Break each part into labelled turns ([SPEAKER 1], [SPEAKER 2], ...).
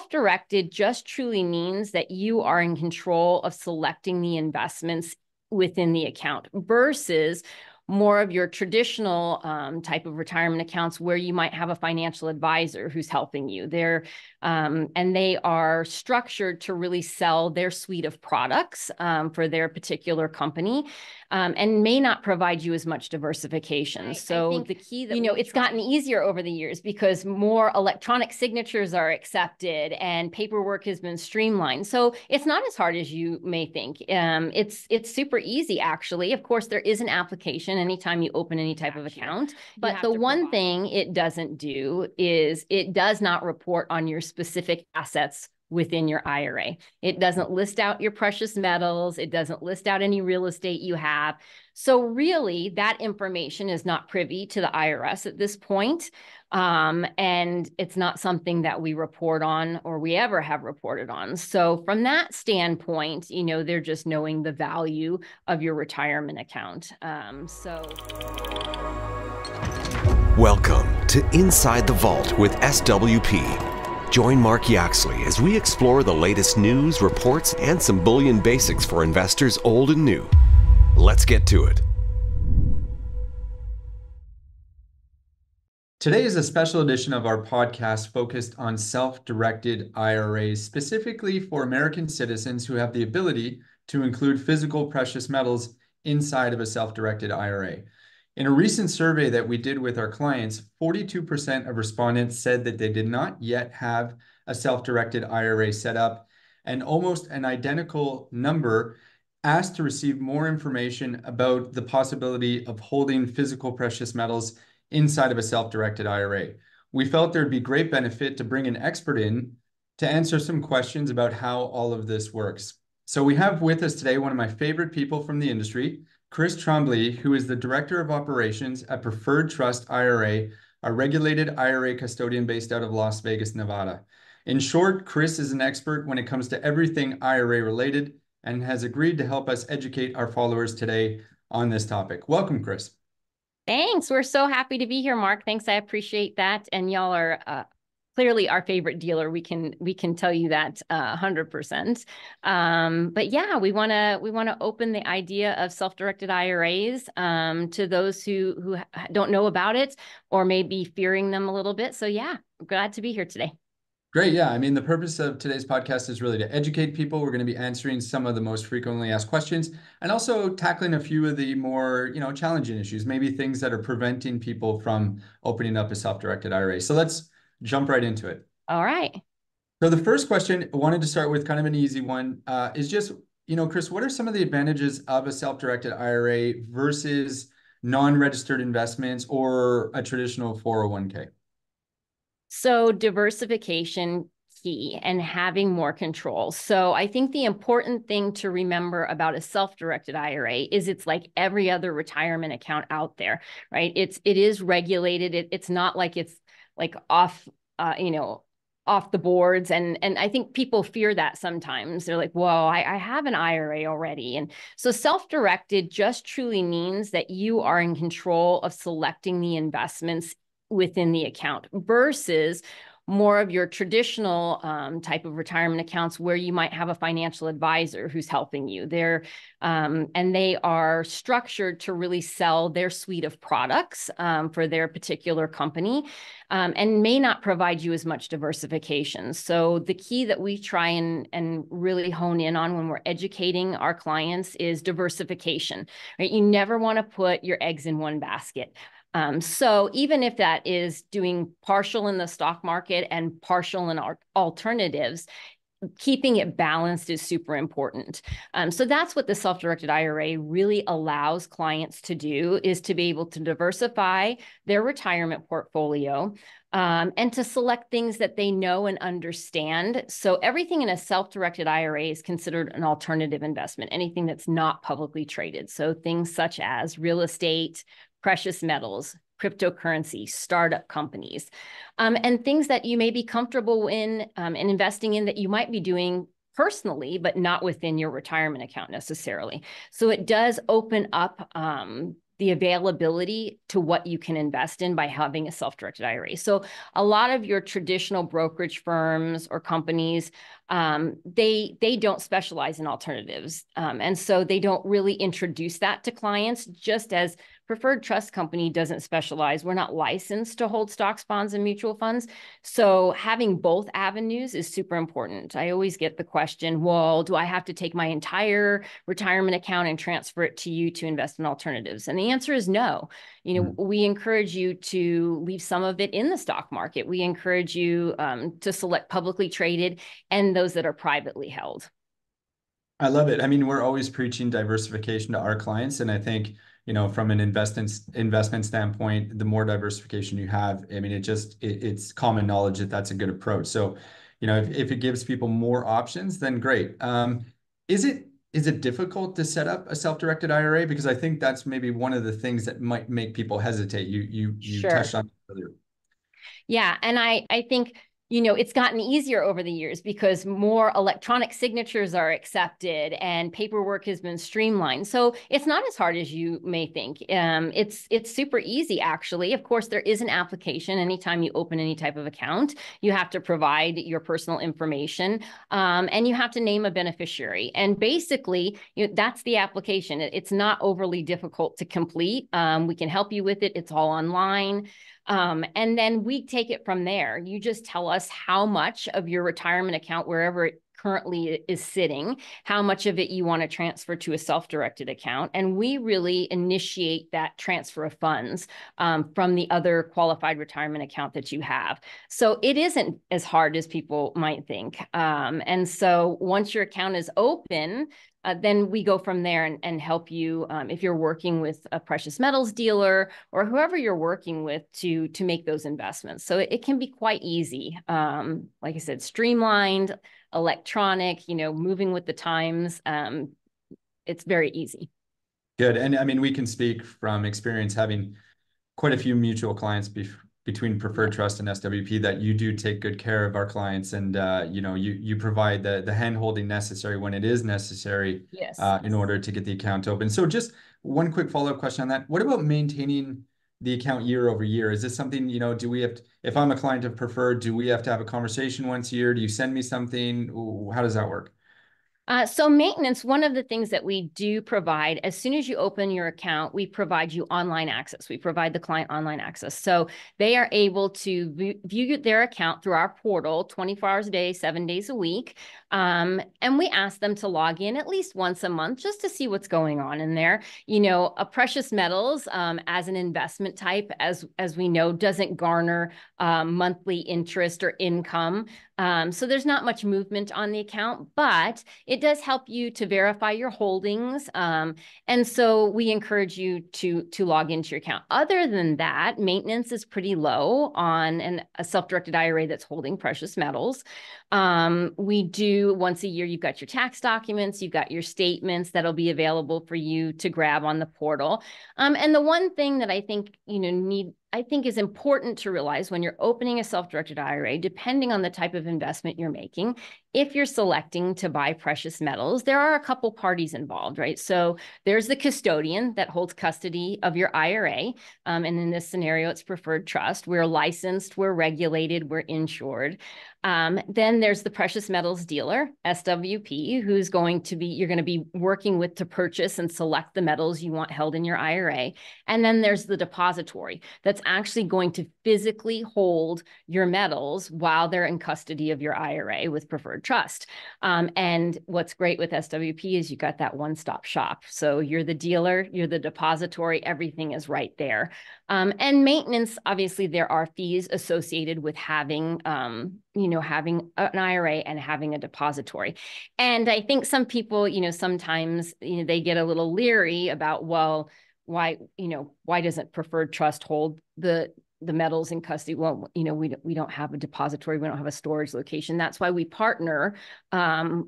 [SPEAKER 1] self-directed just truly means that you are in control of selecting the investments within the account versus more of your traditional type of retirement accounts where you might have a financial advisor who's helping you. And they are structured to really sell their suite of products for their particular company and may not provide you as much diversification. So I think the key that, it's gotten easier over the years because more electronic signatures are accepted and paperwork has been streamlined. So it's not as hard as you may think. It's super easy, actually. Of course, there is an application anytime you open any type of account. But the one thing it doesn't do is it does not report on your specific assets within your IRA. It doesn't list out your precious metals. It doesn't list out any real estate you have. So really, that information is not privy to the IRS at this point. And it's not something that we report on or we ever have reported on. So from that standpoint, they're just knowing the value of your retirement account.
[SPEAKER 2] Welcome to Inside the Vault with SWP. Join Mark Yaxley as we explore the latest news, reports, and some bullion basics for investors old and new. Let's get to it.
[SPEAKER 3] Today is a special edition of our podcast focused on self-directed IRAs, specifically for American citizens who have the ability to include physical precious metals inside of a self-directed IRA. In a recent survey that we did with our clients, 42% of respondents said that they did not yet have a self-directed IRA set up, and almost an identical number asked to receive more information about the possibility of holding physical precious metals inside of a self-directed IRA. We felt there'd be great benefit to bring an expert in to answer some questions about how all of this works. So we have with us today one of my favorite people from the industry, Chris Trombley, who is the Director of Operations at Preferred Trust IRA, a regulated IRA custodian based out of Las Vegas, Nevada. In short, Chris is an expert when it comes to everything IRA related and has agreed to help us educate our followers today on this topic. Welcome, Chris.
[SPEAKER 1] Thanks. We're so happy to be here, Mark. Thanks. I appreciate that. And y'all are clearly our favorite dealer. We can tell you that 100%. But yeah, we want to open the idea of self-directed IRAs to those who don't know about it or may be fearing them a little bit. So yeah, I'm glad to be here today.
[SPEAKER 3] Great. Yeah. I mean, the purpose of today's podcast is really to educate people. We're going to be answering some of the most frequently asked questions and also tackling a few of the more, challenging issues, maybe things that are preventing people from opening up a self-directed IRA. So let's jump right into it.
[SPEAKER 1] All right.
[SPEAKER 3] So the first question I wanted to start with, kind of an easy one, is just, Chris, what are some of the advantages of a self-directed IRA versus non-registered investments or a traditional 401k?
[SPEAKER 1] So diversification key and having more control. So I think the important thing to remember about a self-directed IRA is it's like every other retirement account out there, right? It is regulated. It's not like it's like off the boards. And I think people fear that sometimes. They're like, whoa, I have an IRA already. And so self-directed just truly means that you are in control of selecting the investments within the account versus more of your traditional type of retirement accounts where you might have a financial advisor who's helping you. And they are structured to really sell their suite of products for their particular company and may not provide you as much diversification. So the key that we try and really hone in on when we're educating our clients is diversification, right? You never want to put your eggs in one basket. So even if that is doing partial in the stock market and partial in our alternatives, keeping it balanced is super important. So that's what the self-directed IRA really allows clients to do, is to be able to diversify their retirement portfolio and to select things that they know and understand. So everything in a self-directed IRA is considered an alternative investment, anything that's not publicly traded. So things such as real estate, precious metals, cryptocurrency, startup companies, and things that you may be comfortable in and investing in that you might be doing personally, but not within your retirement account necessarily. So it does open up the availability to what you can invest in by having a self-directed IRA. So a lot of your traditional brokerage firms or companies, they don't specialize in alternatives. And so they don't really introduce that to clients, just as Preferred Trust Company doesn't specialize. We're not licensed to hold stocks, bonds, and mutual funds. So having both avenues is super important. I always get the question, well, do I have to take my entire retirement account and transfer it to you to invest in alternatives? And the answer is no. We encourage you to leave some of it in the stock market. We encourage you to select publicly traded and those that are privately held.
[SPEAKER 3] I love it. I mean, we're always preaching diversification to our clients. And I think, from an investment standpoint, the more diversification you have, I mean, it's common knowledge that that's a good approach. So, if it gives people more options, then great. Is it difficult to set up a self-directed IRA? Because I think that's maybe one of the things that might make people hesitate. You
[SPEAKER 1] Sure.
[SPEAKER 3] touched on it earlier.
[SPEAKER 1] Yeah. And I think, it's gotten easier over the years because more electronic signatures are accepted and paperwork has been streamlined. So it's not as hard as you may think. It's super easy, actually. Of course, there is an application anytime you open any type of account. You have to provide your personal information, and you have to name a beneficiary. And basically, that's the application. It's not overly difficult to complete. We can help you with it. It's all online. And then we take it from there. You just tell us how much of your retirement account, wherever it currently is sitting, how much of it you want to transfer to a self-directed account. And we really initiate that transfer of funds from the other qualified retirement account that you have. So it isn't as hard as people might think. And so once your account is open, then we go from there and help you if you're working with a precious metals dealer or whoever you're working with to make those investments. So it can be quite easy. Like I said, streamlined, electronic, moving with the times. It's very easy.
[SPEAKER 3] Good. And I mean, we can speak from experience having quite a few mutual clients between Preferred Trust and SWP that you do take good care of our clients, and you provide the hand-holding necessary when it is necessary.
[SPEAKER 1] Yes.
[SPEAKER 3] In order to get the account open. So just one quick follow-up question on that. What about maintaining the account year over year? Is this something, do we have to, if I'm a client of Preferred, do we have to have a conversation once a year? Do you send me something? How does that work?
[SPEAKER 1] So maintenance, one of the things that we do provide, as soon as you open your account, we provide you online access. We provide the client online access. So they are able to view their account through our portal 24 hours a day, 7 days a week. And we ask them to log in at least once a month just to see what's going on in there. A precious metals as an investment type, as we know, doesn't garner monthly interest or income. So there's not much movement on the account, but it does help you to verify your holdings. And so we encourage you to log into your account. Other than that, maintenance is pretty low on a self-directed IRA that's holding precious metals. We do once a year, you've got your tax documents, you've got your statements that'll be available for you to grab on the portal. And the one thing that I think, is important to realize when you're opening a self-directed IRA, depending on the type of investment you're making, if you're selecting to buy precious metals, there are a couple parties involved, right? So there's the custodian that holds custody of your IRA. And in this scenario, it's Preferred Trust. We're licensed, we're regulated, we're insured. Then there's the precious metals dealer, SWP, you're going to be working with to purchase and select the metals you want held in your IRA. And then there's the depository that's actually going to physically hold your metals while they're in custody of your IRA with Preferred Trust. And what's great with SWP is you got that one-stop shop. So you're the dealer, you're the depository, everything is right there. And maintenance, obviously, there are fees associated with having having an IRA and having a depository. And I think some people, sometimes, they get a little leery about, well, why doesn't Preferred Trust hold the the metals in custody. Well, we don't have a depository, we don't have a storage location. That's why we partner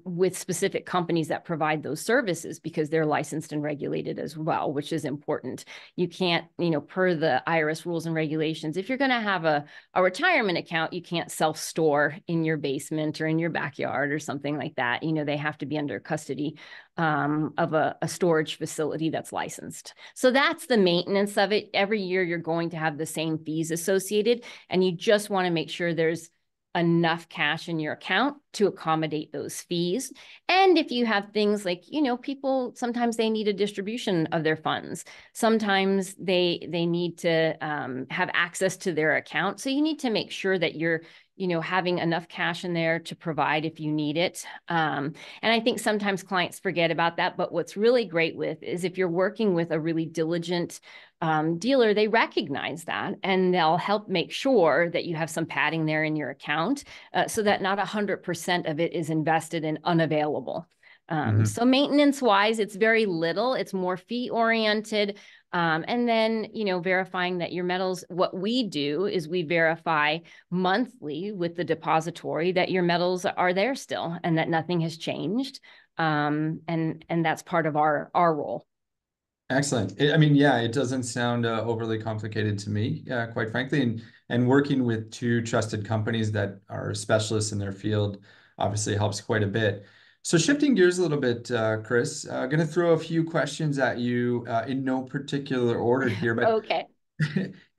[SPEAKER 1] with specific companies that provide those services, because they're licensed and regulated as well, which is important. You can't, per the IRS rules and regulations, if you're going to have a retirement account, you can't self-store in your basement or in your backyard or something like that. They have to be under custody of a storage facility that's licensed. So that's the maintenance of it. Every year you're going to have the same fees associated, and you just want to make sure there's enough cash in your account to accommodate those fees. And if you have things like, people, sometimes they need a distribution of their funds. Sometimes they need to have access to their account. So you need to make sure that you're having enough cash in there to provide if you need it. And I think sometimes clients forget about that. But what's really great is if you're working with a really diligent dealer, they recognize that, and they'll help make sure that you have some padding there in your account so that not 100% of it is invested and unavailable. So maintenance wise, it's very little. It's more fee oriented. And then, verifying that your metals, what we do is we verify monthly with the depository that your metals are there still and that nothing has changed. And that's part of our role.
[SPEAKER 3] Excellent. It doesn't sound overly complicated to me, quite frankly. And working with two trusted companies that are specialists in their field obviously helps quite a bit. So shifting gears a little bit, Chris, going to throw a few questions at you in no particular order here. But
[SPEAKER 1] okay.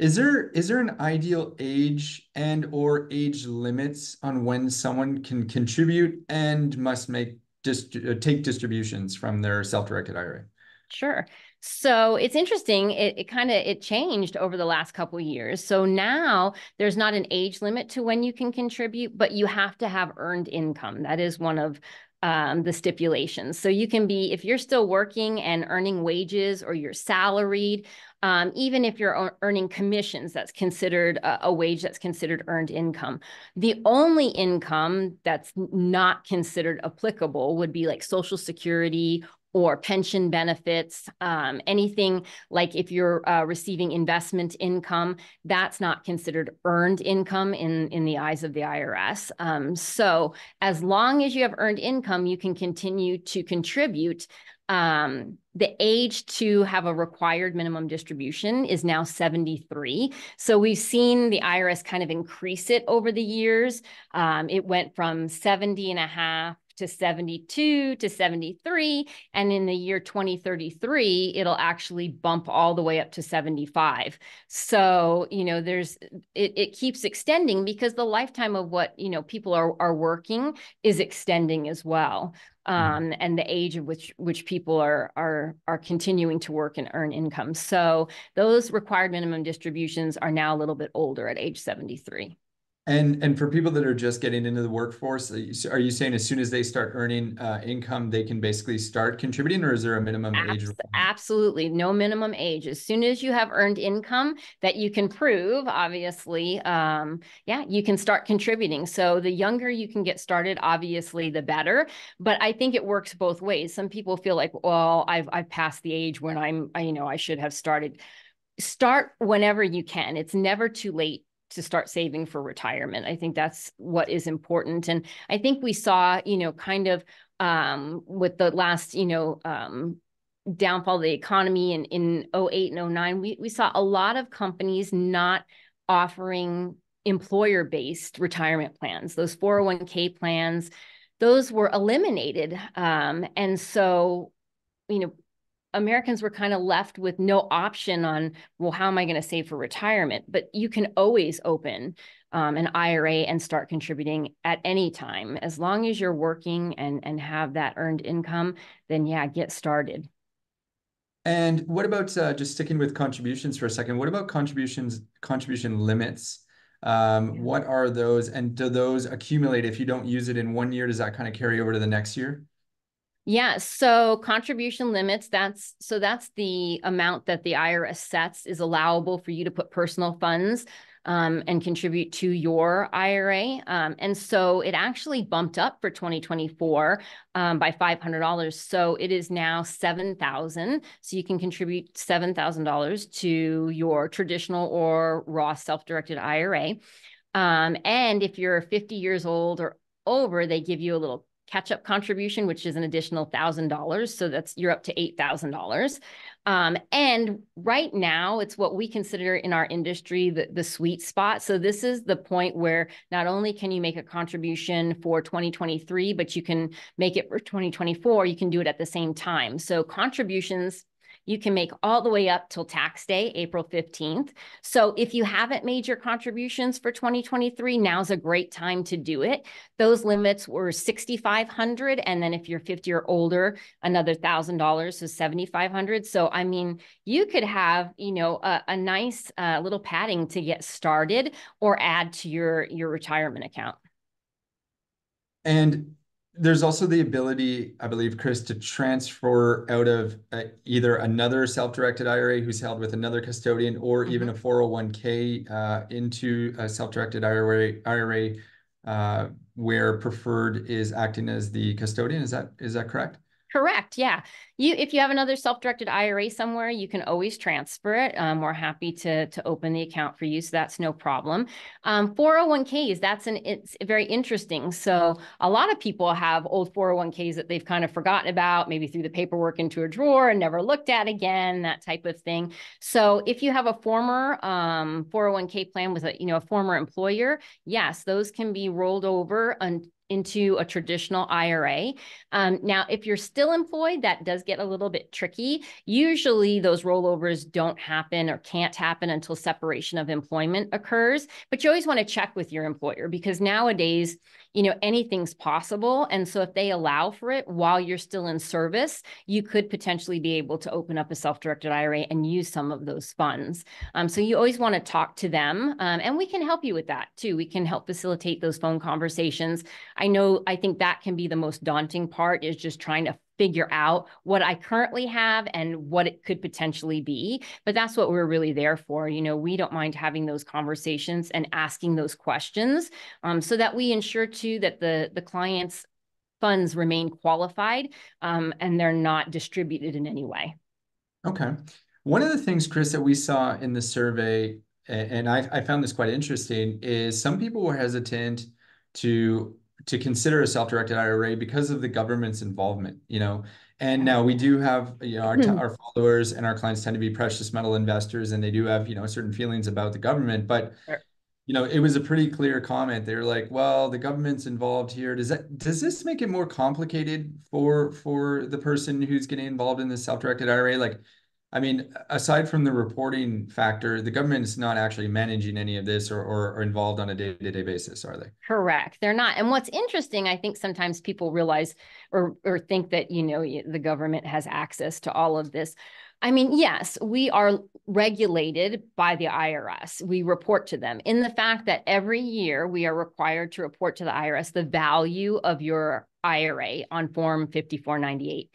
[SPEAKER 3] Is there an ideal age and or age limits on when someone can contribute and must take distributions from their self-directed IRA?
[SPEAKER 1] Sure. So it's interesting. It changed over the last couple of years. So now there's not an age limit to when you can contribute, but you have to have earned income. That is one of the stipulations. So you can be, if you're still working and earning wages, or you're salaried, even if you're earning commissions, that's considered a wage, that's considered earned income. The only income that's not considered applicable would be like Social Security or pension benefits, anything like if you're receiving investment income, that's not considered earned income in the eyes of the IRS. So as long as you have earned income, you can continue to contribute. The age to have a required minimum distribution is now 73. So we've seen the IRS kind of increase it over the years. It went from 70 and a half to 72 to 73. And in the year 2033, it'll actually bump all the way up to 75. So, it keeps extending because the lifetime of what, people are working is extending as well. And the age of which people are continuing to work and earn income. So those required minimum distributions are now a little bit older at age 73.
[SPEAKER 3] And for people that are just getting into the workforce, are you saying as soon as they start earning income, they can basically start contributing, or is there a minimum age requirement?
[SPEAKER 1] Absolutely. No minimum age. As soon as you have earned income that you can prove, obviously, you can start contributing. So the younger you can get started, obviously, the better. But I think it works both ways. Some people feel like, well, I've passed the age when I should have started. Start whenever you can. It's never too late to start saving for retirement. I think that's what is important. And I think we saw, kind of with the last, downfall of the economy in 08 and 09, we saw a lot of companies not offering employer-based retirement plans. Those 401k plans, those were eliminated. And so, Americans were kind of left with no option on, well, how am I going to save for retirement? But you can always open an IRA and start contributing at any time. As long as you're working and have that earned income, then get started.
[SPEAKER 3] And what about just sticking with contributions for a second? What about contribution limits? What are those? And do those accumulate if you don't use it in 1 year? Does that kind of carry over to the next year?
[SPEAKER 1] Yeah, so contribution limits, that's the amount that the IRS sets is allowable for you to put personal funds and contribute to your IRA. And so it actually bumped up for 2024 by $500. So it is now $7,000. So you can contribute $7,000 to your traditional or Roth self-directed IRA. And if you're 50 years old or over, they give you a little catch-up contribution, which is an additional $1,000. So you're up to $8,000. And right now, it's what we consider in our industry the sweet spot. So this is the point where not only can you make a contribution for 2023, but you can make it for 2024. You can do it at the same time. So contributions you can make all the way up till tax day, April 15th. So if you haven't made your contributions for 2023, now's a great time to do it. Those limits were $6,500. And then if you're 50 or older, another $1,000, so $7,500. So, I mean, you could have, a nice little padding to get started or add to your retirement account.
[SPEAKER 3] And there's also the ability, I believe, Chris, to transfer out of either another self-directed IRA who's held with another custodian, or even a 401k into a self-directed IRA where preferred is acting as the custodian. Is that correct?
[SPEAKER 1] Correct. Yeah. If you have another self-directed IRA somewhere, you can always transfer it. We're happy to open the account for you, so that's no problem. 401ks, it's very interesting. So a lot of people have old 401ks that they've kind of forgotten about, maybe threw the paperwork into a drawer and never looked at again, that type of thing. So if you have a former 401k plan with a former employer, yes, those can be rolled over into a traditional IRA. Now, if you're still employed, that does get a little bit tricky. Usually those rollovers don't happen or can't happen until separation of employment occurs, but you always want to check with your employer, because nowadays, anything's possible. And so if they allow for it while you're still in service, you could potentially be able to open up a self-directed IRA and use some of those funds. So you always want to talk to them, and we can help you with that too. We can help facilitate those phone conversations. I think that can be the most daunting part, is just trying to figure out what I currently have and what it could potentially be. But that's what we're really there for. We don't mind having those conversations and asking those questions, so that we ensure too that the client's funds remain qualified, and they're not distributed in any way.
[SPEAKER 3] Okay. One of the things, Chris, that we saw in the survey, and I found this quite interesting, is some people were hesitant to consider a self-directed IRA because of the government's involvement, and now we do have, our followers and our clients tend to be precious metal investors, and they do have, certain feelings about the government, but
[SPEAKER 1] Sure.
[SPEAKER 3] It was a pretty clear comment. They were like, well, the government's involved here. Does this make it more complicated for the person who's getting involved in this self-directed IRA? Like, I mean, aside from the reporting factor, the government is not actually managing any of this or involved on a day-to-day basis, are they?
[SPEAKER 1] Correct. They're not. And what's interesting, I think sometimes people realize or think that, the government has access to all of this. I mean, yes, we are regulated by the IRS. We report to them in the fact that every year we are required to report to the IRS the value of your IRA on Form 5498.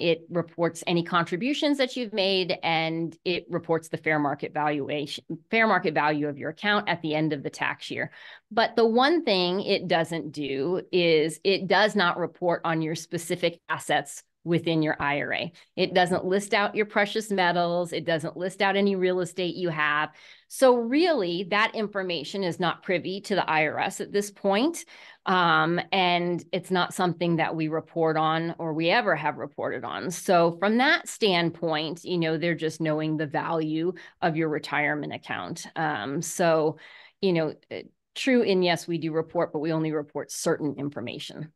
[SPEAKER 1] It reports any contributions that you've made, and it reports the fair market value of your account at the end of the tax year. But the one thing it doesn't do is it does not report on your specific assets within your IRA. It doesn't list out your precious metals. It doesn't list out any real estate you have. So really, that information is not privy to the IRS at this point. And it's not something that we report on or we ever have reported on. So from that standpoint, they're just knowing the value of your retirement account. True, and yes, we do report, but we only report certain information.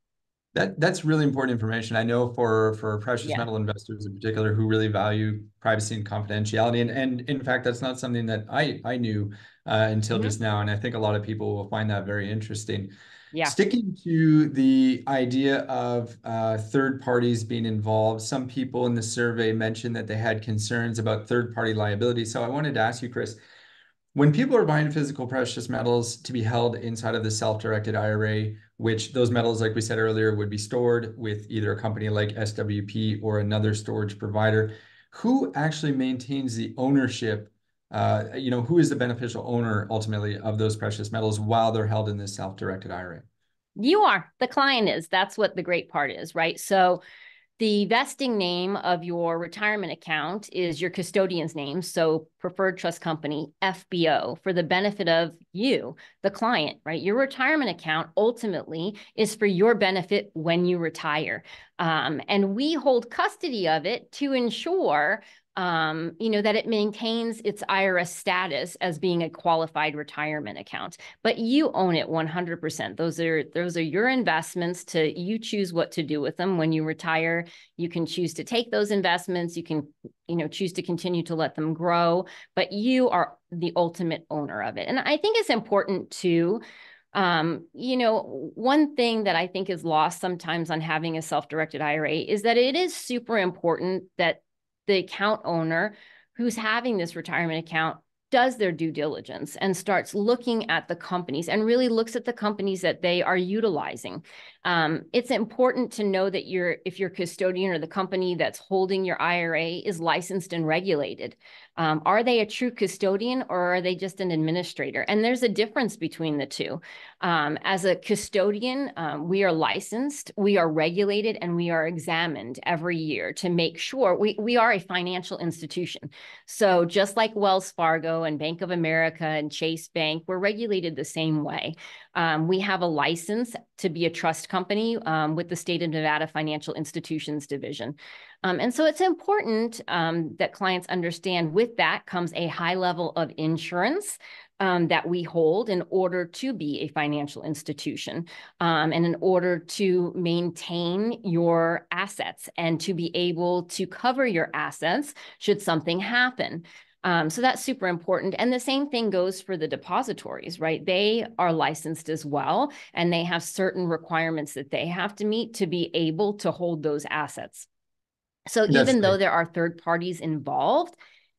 [SPEAKER 3] That's really important information. I know for precious metal investors in particular who really value privacy and confidentiality. And in fact, that's not something that I knew until just now. And I think a lot of people will find that very interesting.
[SPEAKER 1] Yeah.
[SPEAKER 3] Sticking to the idea of third parties being involved, some people in the survey mentioned that they had concerns about third-party liability. So I wanted to ask you, Chris, when people are buying physical precious metals to be held inside of the self-directed IRA, which those metals, like we said earlier, would be stored with either a company like SWP or another storage provider, who actually maintains the ownership who is the beneficial owner ultimately of those precious metals while they're held in this self-directed IRA?
[SPEAKER 1] You are. The client is. That's what the great part is, right? So the vesting name of your retirement account is your custodian's name. So preferred trust company, FBO, for the benefit of you, the client, right? Your retirement account ultimately is for your benefit when you retire. And we hold custody of it to ensure that it maintains its IRS status as being a qualified retirement account. But you own it 100%. Those are your investments. You choose what to do with them when you retire. You can choose to take those investments. You can choose to continue to let them grow, but you are the ultimate owner of it. And I think it's important to one thing that I think is lost sometimes on having a self-directed IRA is that it is super important that the account owner who's having this retirement account does their due diligence and starts looking at the companies and really looks at the companies that they are utilizing. It's important to know that if your custodian or the company that's holding your IRA is licensed and regulated. Are they a true custodian or are they just an administrator? And there's a difference between the two. As a custodian, we are licensed, we are regulated, and we are examined every year to make sure we are a financial institution. So just like Wells Fargo and Bank of America and Chase Bank, we're regulated the same way. We have a license to be a trust company with the State of Nevada Financial Institutions Division. And so it's important that clients understand with that comes a high level of insurance that we hold in order to be a financial institution and in order to maintain your assets and to be able to cover your assets should something happen. So that's super important. And the same thing goes for the depositories, right? They are licensed as well, and they have certain requirements that they have to meet to be able to hold those assets. So even though there are third parties involved,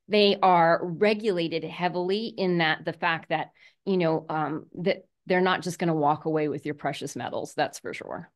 [SPEAKER 1] they are regulated heavily in the fact that, that they're not just going to walk away with your precious metals. That's for sure.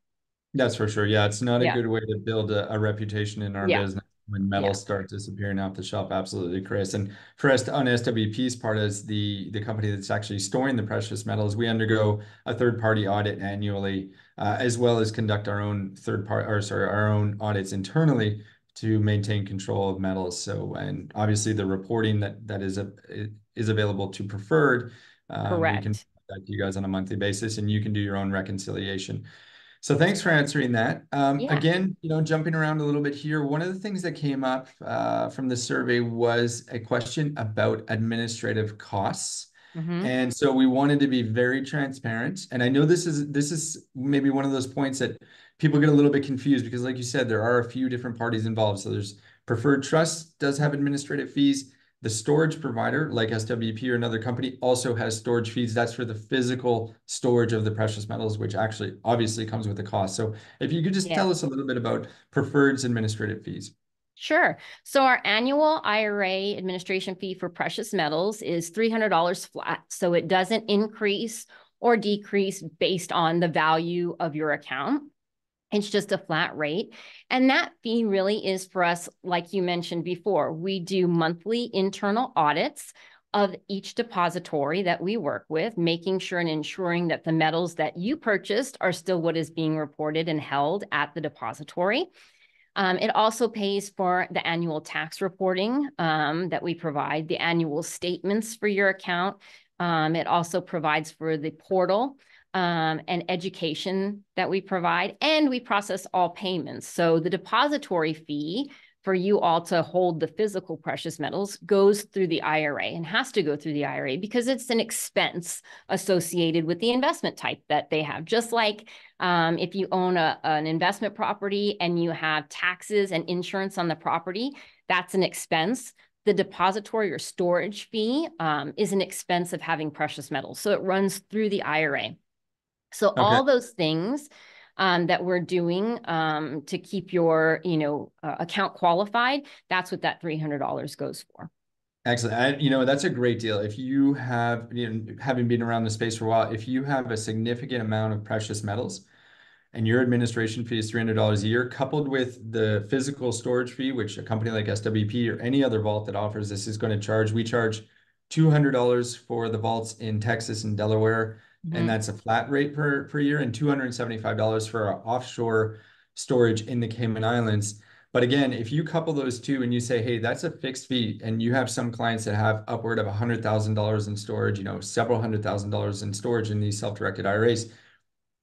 [SPEAKER 3] That's for sure. Yeah, it's not a good way to build a reputation in our business when metals start disappearing off the shelf. Absolutely, Chris. And for us on SWP's part, as the company that's actually storing the precious metals, we undergo a third-party audit annually, as well as conduct our own our own audits internally to maintain control of metals. So, and obviously the reporting that is available to preferred,
[SPEAKER 1] Correct.
[SPEAKER 3] we can contact you guys on a monthly basis, and you can do your own reconciliation. So thanks for answering that. Again, jumping around a little bit here, one of the things that came up from the survey was a question about administrative costs. And so we wanted to be very transparent. And I know this is maybe one of those points that people get a little bit confused because, like you said, there are a few different parties involved. So there's Preferred Trust does have administrative fees. The storage provider, like SWP or another company, also has storage fees. That's for the physical storage of the precious metals, which actually obviously comes with a cost. So if you could just tell us a little bit about Preferred's administrative fees.
[SPEAKER 1] Sure. So our annual IRA administration fee for precious metals is $300 flat. So it doesn't increase or decrease based on the value of your account. It's just a flat rate. And that fee really is for us, like you mentioned before, we do monthly internal audits of each depository that we work with, making sure and ensuring that the metals that you purchased are still what is being reported and held at the depository. It also pays for the annual tax reporting that we provide, the annual statements for your account. It also provides for the portal and education that we provide, and we process all payments. So the depository fee for you all to hold the physical precious metals goes through the IRA and has to go through the IRA because it's an expense associated with the investment type that they have. Just like if you own an investment property and you have taxes and insurance on the property, that's an expense. The depository or storage fee is an expense of having precious metals. So it runs through the IRA. So all those things that we're doing to keep your, account qualified, that's what that $300 goes for.
[SPEAKER 3] Excellent. That's a great deal. If you have, having been around the space for a while, if you have a significant amount of precious metals and your administration fee is $300 a year, coupled with the physical storage fee, which a company like SWP or any other vault that offers this is going to charge, we charge $200 for the vaults in Texas and Delaware, and
[SPEAKER 1] Mhm.
[SPEAKER 3] that's a flat rate per year, and $275 for our offshore storage in the Cayman Islands. But again, if you couple those two and you say, hey, that's a fixed fee, and you have some clients that have upward of $100,000 in storage, several $100,000 in storage in these self-directed IRAs,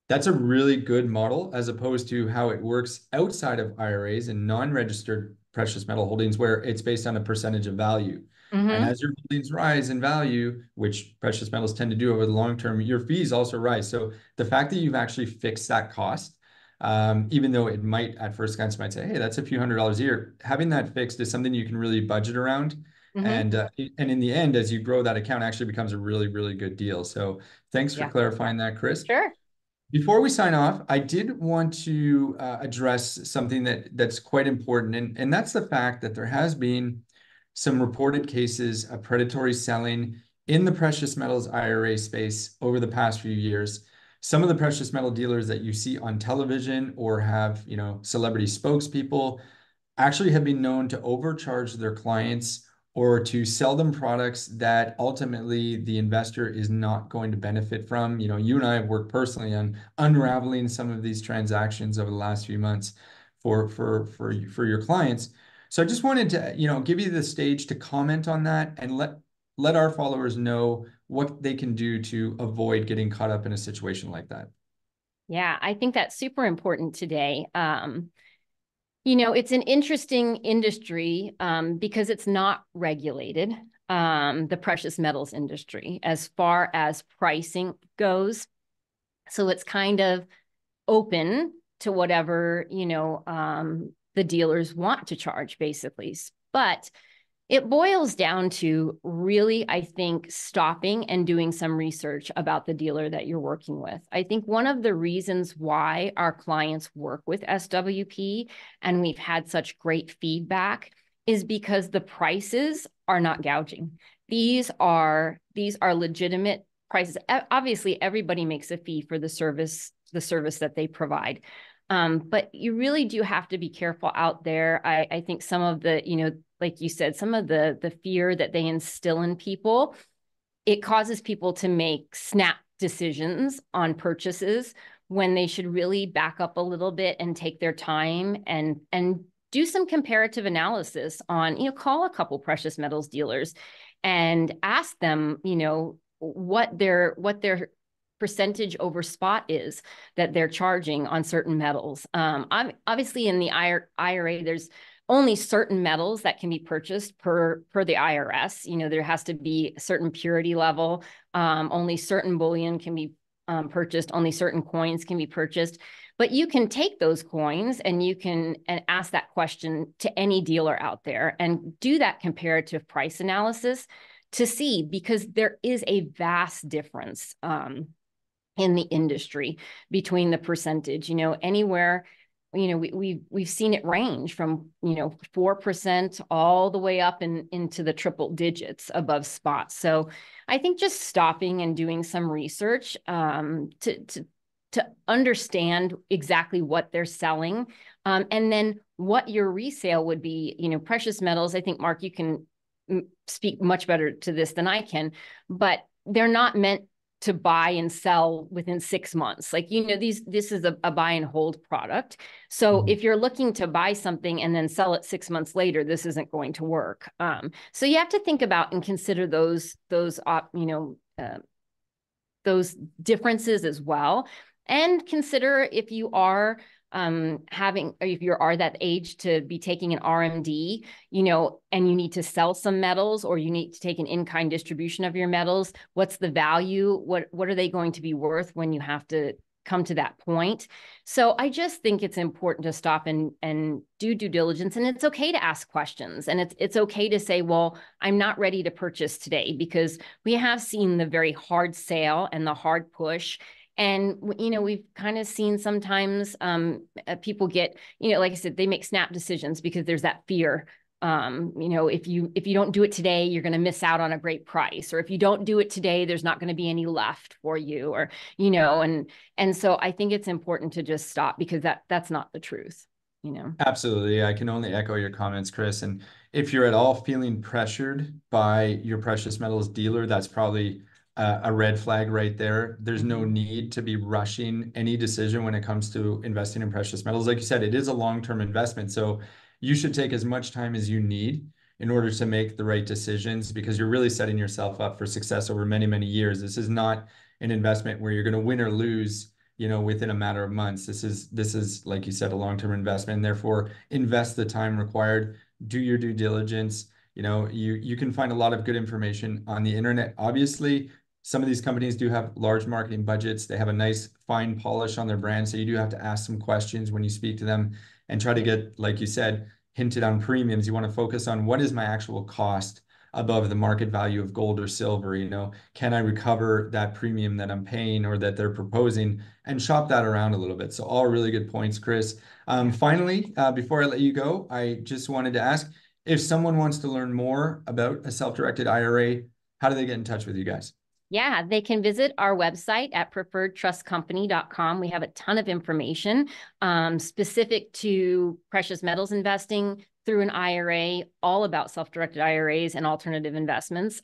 [SPEAKER 3] that's a really good model as opposed to how it works outside of IRAs and non-registered precious metal holdings, where it's based on a percentage of value. And
[SPEAKER 1] Mhm.
[SPEAKER 3] as your holdings rise in value, which precious metals tend to do over the long term, your fees also rise. So the fact that you've actually fixed that cost, even though it might at first glance might say, hey, that's a few $100s a year, having that fixed is something you can really budget around.
[SPEAKER 1] Mhm.
[SPEAKER 3] And in the end, as you grow, that account actually becomes a really, really good deal. So thanks for
[SPEAKER 1] Yeah.
[SPEAKER 3] clarifying that, Chris.
[SPEAKER 1] Sure.
[SPEAKER 3] Before we sign off, I did want to address something that's quite important, and that's the fact that there has been some reported cases of predatory selling in the precious metals IRA space over the past few years. Some of the precious metal dealers that you see on television or have, celebrity spokespeople actually have been known to overcharge their clients or to sell them products that ultimately the investor is not going to benefit from. You and I have worked personally on unraveling some of these transactions over the last few months for your clients. So I just wanted to, give you the stage to comment on that and let our followers know what they can do to avoid getting caught up in a situation like that.
[SPEAKER 1] Yeah, I think that's super important today. It's an interesting industry because it's not regulated, the precious metals industry, as far as pricing goes. So it's kind of open to whatever, the dealers want to charge, basically. But it boils down to really, I think, stopping and doing some research about the dealer that you're working with. I think one of the reasons why our clients work with SWP and we've had such great feedback is because the prices are not gouging. These are legitimate prices. Obviously, everybody makes a fee for the service that they provide. But you really do have to be careful out there. I think some of the, like you said, some of the fear that they instill in people, it causes people to make snap decisions on purchases when they should really back up a little bit and take their time and do some comparative analysis on, call a couple precious metals dealers and ask them, what their percentage over spot is that they're charging on certain metals. Obviously, in the IRA, there's only certain metals that can be purchased per the IRS. There has to be a certain purity level. Only certain bullion can be purchased. Only certain coins can be purchased. But you can take those coins and you can ask that question to any dealer out there and do that comparative price analysis to see, because there is a vast difference in the industry between the percentage, anywhere, we've seen it range from, 4% all the way up into the triple digits above spot. So I think just stopping and doing some research to understand exactly what they're selling, and then what your resale would be. Precious metals, I think, Mark, you can speak much better to this than I can, but they're not meant to buy and sell within 6 months. Like, this is a buy and hold product. So if you're looking to buy something and then sell it 6 months later, this isn't going to work. So you have to think about and consider those differences as well. And consider if you are if you are that age to be taking an RMD, and you need to sell some metals or you need to take an in-kind distribution of your metals, what's the value? What are they going to be worth when you have to come to that point? So I just think it's important to stop and do due diligence. And it's okay to ask questions. And it's okay to say, well, I'm not ready to purchase today, because we have seen the very hard sale and the hard push. And, we've kind of seen sometimes people get, like I said, they make snap decisions because there's that fear. If you don't do it today, you're going to miss out on a great price. Or if you don't do it today, there's not going to be any left for you. Or, and so I think it's important to just stop, because that's not the truth. you know.
[SPEAKER 3] Absolutely. I can only echo your comments, Chris. And if you're at all feeling pressured by your precious metals dealer, that's probably a red flag right there. There's no need to be rushing any decision when it comes to investing in precious metals. Like you said, it is a long-term investment. So you should take as much time as you need in order to make the right decisions, because you're really setting yourself up for success over many, many years. This is not an investment where you're going to win or lose, within a matter of months. This is, like you said, a long-term investment, and therefore invest the time required, do your due diligence. You can find a lot of good information on the internet. Obviously, some of these companies do have large marketing budgets. They have a nice fine polish on their brand. So you do have to ask some questions when you speak to them and try to get, like you said, hinted on premiums. You want to focus on what is my actual cost above the market value of gold or silver. Can I recover that premium that I'm paying or that they're proposing, and shop that around a little bit. So all really good points, Chris. Finally, before I let you go, I just wanted to ask, if someone wants to learn more about a self-directed IRA, how do they get in touch with you guys?
[SPEAKER 1] Yeah, they can visit our website at preferredtrustcompany.com. We have a ton of information specific to precious metals investing through an IRA, all about self-directed IRAs and alternative investments.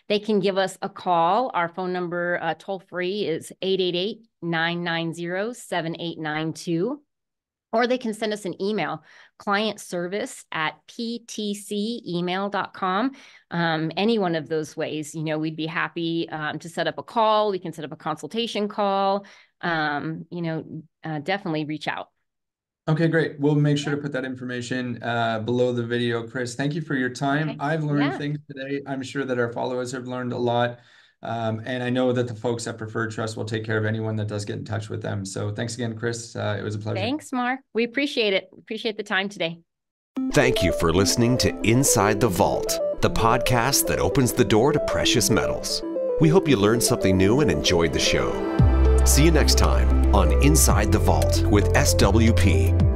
[SPEAKER 1] They can give us a call. Our phone number toll-free is 888-990-7892. Or they can send us an email, clientservice@ptcemail.com. Any one of those ways, we'd be happy to set up a call. We can set up a consultation call. Definitely reach out.
[SPEAKER 3] Okay, great. We'll make sure to put that information below the video. Chris, thank you for your time.
[SPEAKER 1] Okay.
[SPEAKER 3] I've learned things today. I'm sure that our followers have learned a lot. And I know that the folks at Preferred Trust will take care of anyone that does get in touch with them. So thanks again, Chris. It was a pleasure.
[SPEAKER 1] Thanks, Mark. We appreciate it. Appreciate the time today.
[SPEAKER 2] Thank you for listening to Inside the Vault, the podcast that opens the door to precious metals. We hope you learned something new and enjoyed the show. See you next time on Inside the Vault with SWP.